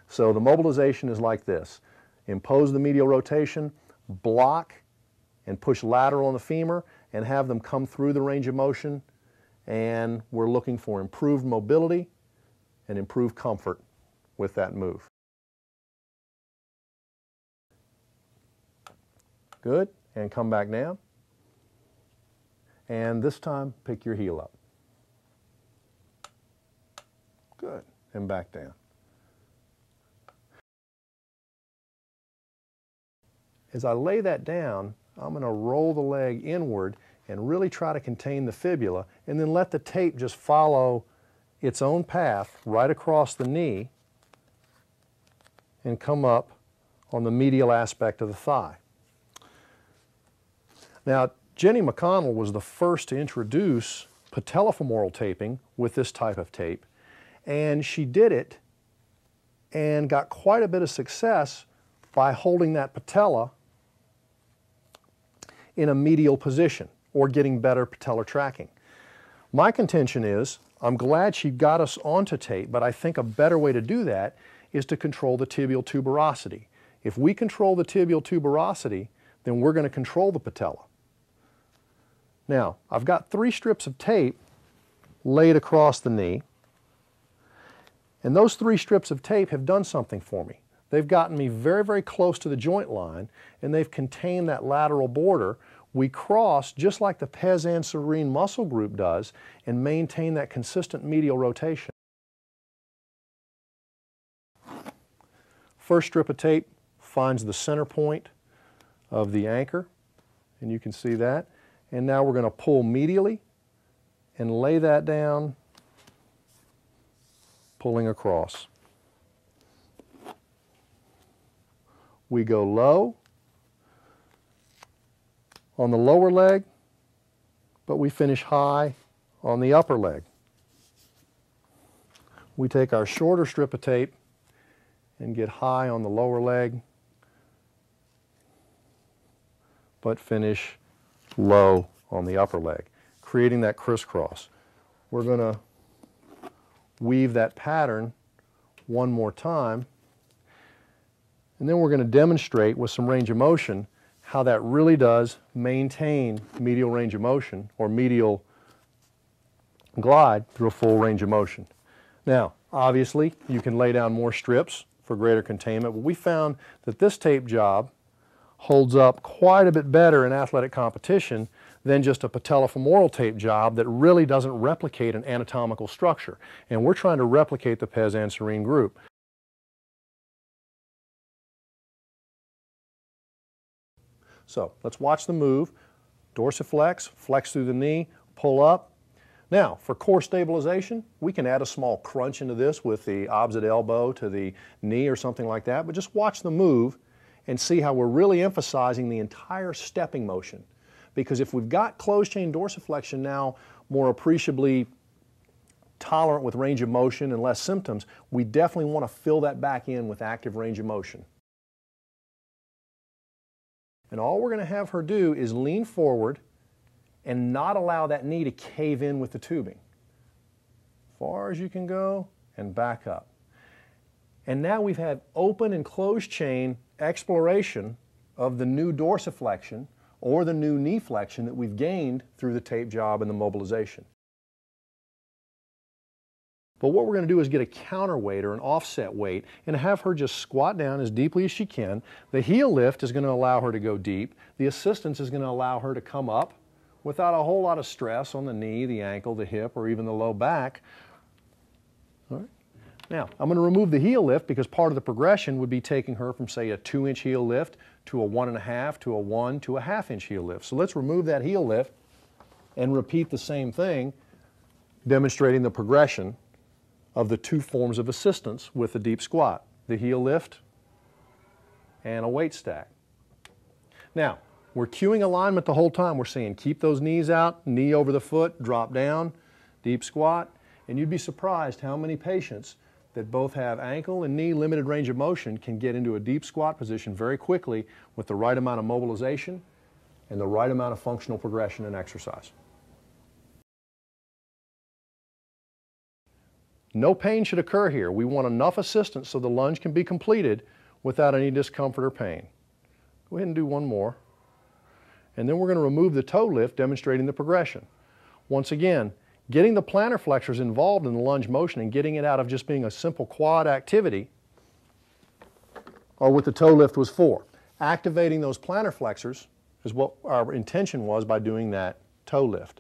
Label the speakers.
Speaker 1: So the mobilization is like this. Impose the medial rotation, block and push lateral on the femur, and have them come through the range of motion, and we're looking for improved mobility and improved comfort with that move. Good, and come back down. And this time, pick your heel up. Good, and back down. As I lay that down, I'm going to roll the leg inward and really try to contain the fibula, and then let the tape just follow its own path right across the knee and come up on the medial aspect of the thigh. Now, Jenny McConnell was the first to introduce patellofemoral taping with this type of tape, and she did it and got quite a bit of success by holding that patella in a medial position or getting better patellar tracking. My contention is, I'm glad she got us onto tape, but I think a better way to do that is to control the tibial tuberosity. If we control the tibial tuberosity, then we're going to control the patella. Now, I've got 3 strips of tape laid across the knee, and those 3 strips of tape have done something for me. They've gotten me very, very close to the joint line, and they've contained that lateral border. We cross just like the pes anserine muscle group does and maintain that consistent medial rotation. First strip of tape finds the center point of the anchor, and you can see that. And now we're going to pull medially and lay that down, pulling across. We go low on the lower leg, but we finish high on the upper leg. We take our shorter strip of tape and get high on the lower leg, but finish low on the upper leg, creating that crisscross. We're going to weave that pattern one more time, and then we're going to demonstrate with some range of motion how that really does maintain medial range of motion or medial glide through a full range of motion. Now, obviously, you can lay down more strips for greater containment, but we found that this tape job holds up quite a bit better in athletic competition than just a patellofemoral tape job that really doesn't replicate an anatomical structure. And we're trying to replicate the pes anserine group. So let's watch the move. Dorsiflex, flex through the knee, pull up. Now, for core stabilization, we can add a small crunch into this with the opposite elbow to the knee or something like that, but just watch the move and see how we're really emphasizing the entire stepping motion. Because if we've got closed chain dorsiflexion now more appreciably tolerant with range of motion and less symptoms, we definitely want to fill that back in with active range of motion. And all we're going to have her do is lean forward and not allow that knee to cave in with the tubing. Far as you can go and back up. And now we've had open and closed chain exploration of the new dorsiflexion or the new knee flexion that we've gained through the tape job and the mobilization. But what we're going to do is get a counterweight or an offset weight and have her just squat down as deeply as she can. The heel lift is going to allow her to go deep. The assistance is going to allow her to come up without a whole lot of stress on the knee, the ankle, the hip, or even the low back. All right. Now, I'm going to remove the heel lift because part of the progression would be taking her from, say, a 2-inch heel lift to a 1.5 to a 1 to a 1/2-inch heel lift. So let's remove that heel lift and repeat the same thing, demonstrating the progression of the 2 forms of assistance with the deep squat, the heel lift and a weight stack. Now, we're cueing alignment the whole time. We're saying keep those knees out, knee over the foot, drop down, deep squat, and you'd be surprised how many patients that both have ankle and knee limited range of motion can get into a deep squat position very quickly with the right amount of mobilization and the right amount of functional progression and exercise. No pain should occur here. We want enough assistance so the lunge can be completed without any discomfort or pain. Go ahead and do one more. And then we're going to remove the toe lift, demonstrating the progression. Once again, getting the plantar flexors involved in the lunge motion and getting it out of just being a simple quad activity are what the toe lift was for. Activating those plantar flexors is what our intention was by doing that toe lift.